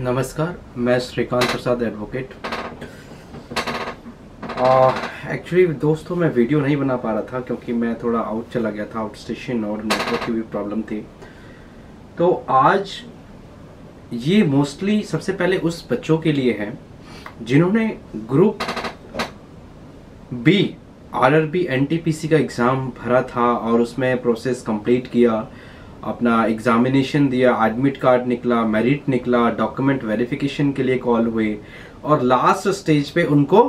नमस्कार, मैं श्रीकांत प्रसाद advocate. Actually दोस्तों मैं वीडियो नहीं बना पा रहा था क्योंकि मैं थोड़ा आउट चला गया था, आउट स्टेशन, और नेटवर्क की भी प्रॉब्लम थी। तो आज ये मोस्टली सबसे पहले उस बच्चों के लिए है जिन्होंने ग्रुप बी आरआरबी एनटीपीसी का एग्ज़ाम भरा था और उसमें प्रोसेस कंप्लीट किया, अपना एग्जामिनेशन दिया, एडमिट कार्ड निकला, मेरिट निकला, डॉक्यूमेंट वेरिफिकेशन के लिए कॉल हुए और लास्ट स्टेज पे उनको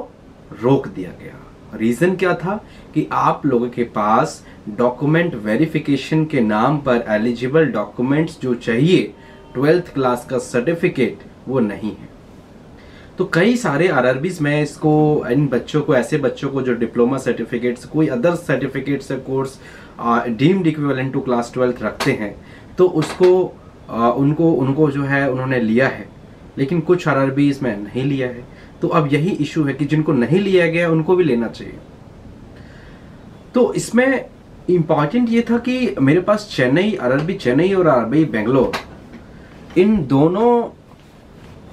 रोक दिया गया। रीज़न क्या था कि आप लोगों के पास डॉक्यूमेंट वेरिफिकेशन के नाम पर एलिजिबल डॉक्यूमेंट्स जो चाहिए 12th क्लास का सर्टिफिकेट वो नहीं है। तो कई सारे आरआरबीज में इसको, इन बच्चों को, ऐसे बच्चों को जो डिप्लोमा सर्टिफिकेट्स, कोई अदर सर्टिफिकेट्स या course deemed equivalent to class 12th रखते हैं, तो उसको उनको जो है उन्होंने लिया है, लेकिन कुछ आरआरबीज में नहीं लिया है। तो अब यही इशू है कि जिनको नहीं लिया गया उनको भी लेना चाहिए। तो इसमें इंपॉर्टेंट ये था कि मेरे पास चेन्नई, आरआरबी चेन्नई और आरआरबी बेंगलोर, इन दोनों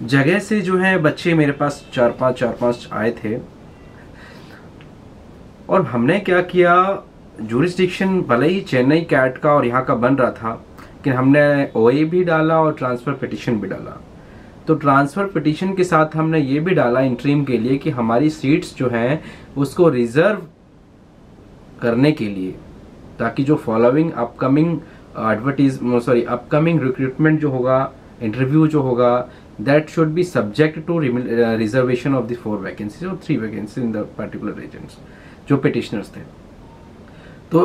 जगह से जो है बच्चे मेरे पास चार पांच आए थे। और हमने क्या किया, जूरिस्डिक्शन भले ही चेन्नई कैट का और यहाँ का बन रहा था, लेकिन हमने ओए भी डाला और ट्रांसफर पिटीशन भी डाला। तो ट्रांसफर पिटीशन के साथ हमने ये भी डाला इंटरिम के लिए कि हमारी सीट्स जो हैं उसको रिजर्व करने के लिए, ताकि जो फॉलोइंग अपकमिंग अपकमिंग रिक्रूटमेंट जो होगा, इंटरव्यू जो होगा, that should be subject to reservation of the 4 vacancies or 3 vacancies in the particular regions जो petitioners थे। तो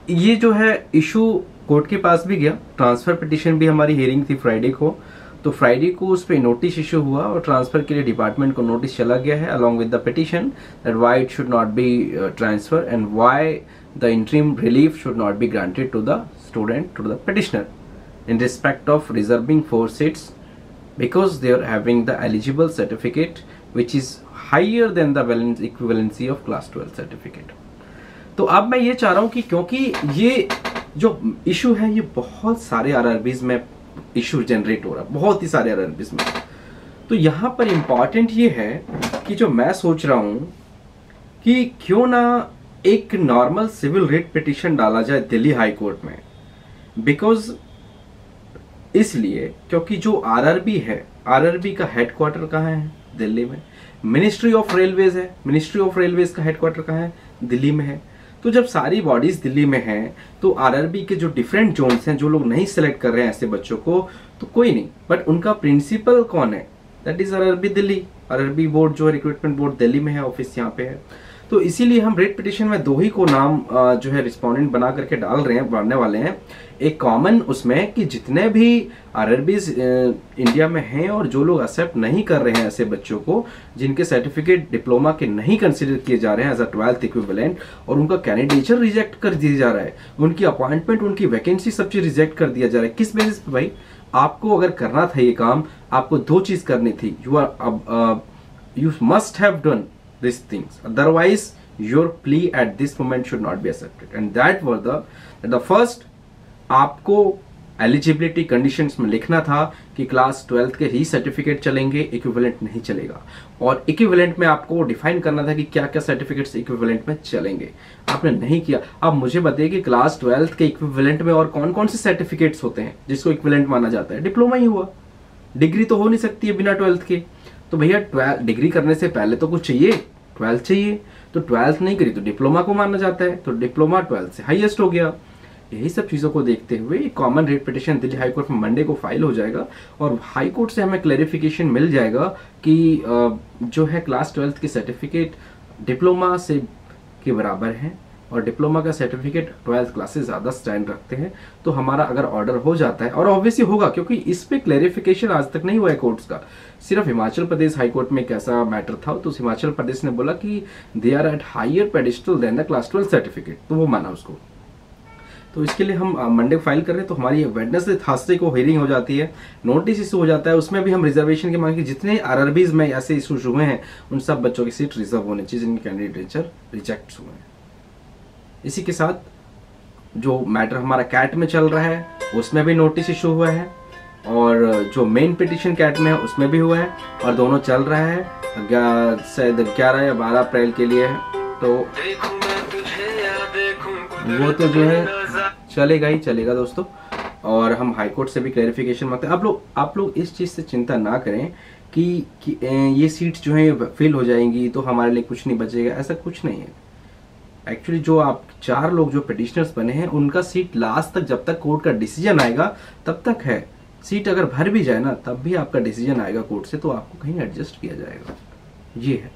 ये जो है इशू कोर्ट के पास भी गया। ट्रांसफर पिटीशन भी हमारी हियरिंग थी फ्राइडे को, तो फ्राइडे को उस पर नोटिस इशू हुआ और ट्रांसफर के लिए डिपार्टमेंट को नोटिस चला गया है along with the petition that why it should not be transfer and why the interim relief should not be granted to the student, to the petitioner in respect of reserving 4 seats because they are having the eligible certificate which is higher than the equivalency of class 12 certificate। तो अब मैं ये चाह रहा हूँ कि क्योंकि ये जो इशू है ये बहुत सारे आरआरबीज में इशू जनरेट हो रहा है, बहुत ही सारे आरआरबीज में। तो यहाँ पर इंपॉर्टेंट ये है कि जो मैं सोच रहा हूँ कि क्यों ना एक नॉर्मल सिविल रिट पिटीशन डाला जाए दिल्ली हाई कोर्ट में, बिकॉज इसलिए क्योंकि जो आरआरबी है, आरआरबी का हेडक्वार्टर कहाँ है? दिल्ली में। मिनिस्ट्री ऑफ रेलवेज है, मिनिस्ट्री ऑफ रेलवेज का हेडक्वार्टर कहाँ है? दिल्ली में है। तो जब सारी बॉडीज दिल्ली में हैं, तो आरआरबी के जो डिफरेंट जोन्स हैं, जो लोग नहीं सिलेक्ट कर रहे हैं ऐसे बच्चों को, तो कोई नहीं, बट उनका प्रिंसिपल कौन है? That is RRB Delhi. RRB board जो है, रिक्रूटमेंट बोर्ड दिल्ली में है, ऑफिस यहाँ पे है। तो इसीलिए हम रेट पिटीशन में 2 ही को नाम जो है रिस्पोंडेंट बना करके डालने वाले हैं। एक कॉमन उसमें कि जितने भी आरआरबीज इंडिया में हैं और जो लोग एक्सेप्ट नहीं कर रहे हैं ऐसे बच्चों को, जिनके सर्टिफिकेट डिप्लोमा के नहीं कंसिडर किए जा रहे हैं एज अ 12th इक्विवेलेंट, और उनका कैंडिडेचर रिजेक्ट कर दिया जा रहा है, उनकी अपॉइंटमेंट, उनकी वैकेंसी, सब चीज रिजेक्ट कर दिया जा रहा है। किस बेसिस पे भाई? आपको अगर करना था ये काम, आपको 2 चीज करनी थी। You must have done these things, otherwise your plea at this moment should not be accepted, and that was the first, आपको एलिजिबिलिटी कंडीशंस में लिखना था कि क्लास 12th के ही सर्टिफिकेट चलेंगे, इक्विवेलेंट नहीं चलेगा। और इक्विवेलेंट में आपको डिफाइन करना था कि क्या क्या सर्टिफिकेट्स इक्विवेलेंट में चलेंगे, आपने नहीं किया। अब मुझे बताइए कि क्लास 12th के इक्विवेलेंट में और कौन कौन से सर्टिफिकेट्स होते हैं जिसको इक्विवेलेंट माना जाता है? डिप्लोमा ही हुआ, डिग्री तो हो नहीं सकती है बिना 12th के। तो भैया 12 डिग्री करने से पहले तो कुछ चाहिए, 12th चाहिए। तो 12th नहीं करी तो डिप्लोमा को माना जाता है, तो डिप्लोमा 12th से हाईएस्ट हो गया। यही सब चीजों को देखते हुए common rate petition Delhi high court में मंडे को फाइल हो जाएगा और हाई कोर्ट से हमें क्लैरिफिकेशन मिल जाएगा कि जो है क्लास 12th की सर्टिफिकेट डिप्लोमा से के बराबर है और डिप्लोमा का सर्टिफिकेट 12th क्लास से ज्यादा स्टैंड रखते हैं। तो हमारा अगर ऑर्डर हो जाता है, और ऑब्वियसली होगा क्योंकि इस पे क्लैरिफिकेशन आज तक नहीं हुआ है कोर्ट्स का, सिर्फ हिमाचल प्रदेश हाई कोर्ट में एक ऐसा मैटर था, तो हिमाचल प्रदेश ने बोला कि they are at higher pedestal than the class 12 certificate, तो वो माना उसको। तो इसके लिए हम मंडे फाइल कर रहे हैं। तो हमारी वेडनेसडे थर्सडे को हियरिंग हो जाती है, नोटिस इशू हो जाता है, उसमें भी हम रिजर्वेशन के मांगे जितने आरआरबीज में ऐसे इशूज हुए हैं उन सब बच्चों की सीट रिजर्व होनी चाहिए जिनके कैंडिडेचर रिजेक्ट हुए हैं। इसी के साथ जो मैटर हमारा कैट में चल रहा है उसमें भी नोटिस इशू हुआ है और जो मेन पिटिशन कैट में है उसमें भी हुआ है, और दोनों चल रहा है शायद 11 या 12 अप्रैल के लिए है। तो वो तो जो है चलेगा ही चलेगा दोस्तों। और हम हाई कोर्ट से भी क्लैरिफिकेशन मांगते हैं। आप लोग इस चीज़ से चिंता ना करें कि ये सीट्स जो है फिल हो जाएंगी तो हमारे लिए कुछ नहीं बचेगा, ऐसा कुछ नहीं है। एक्चुअली जो आप 4 लोग जो पिटिशनर्स बने हैं उनका सीट लास्ट तक, जब तक कोर्ट का डिसीजन आएगा तब तक है। सीट अगर भर भी जाए ना तब भी आपका डिसीजन आएगा कोर्ट से, तो आपको कहीं एडजस्ट किया जाएगा, ये है।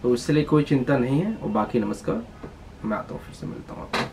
तो इससे लिए कोई चिंता नहीं है। और बाकी नमस्कार, मैं आता हूँ, फिर से मिलता हूँ आपको।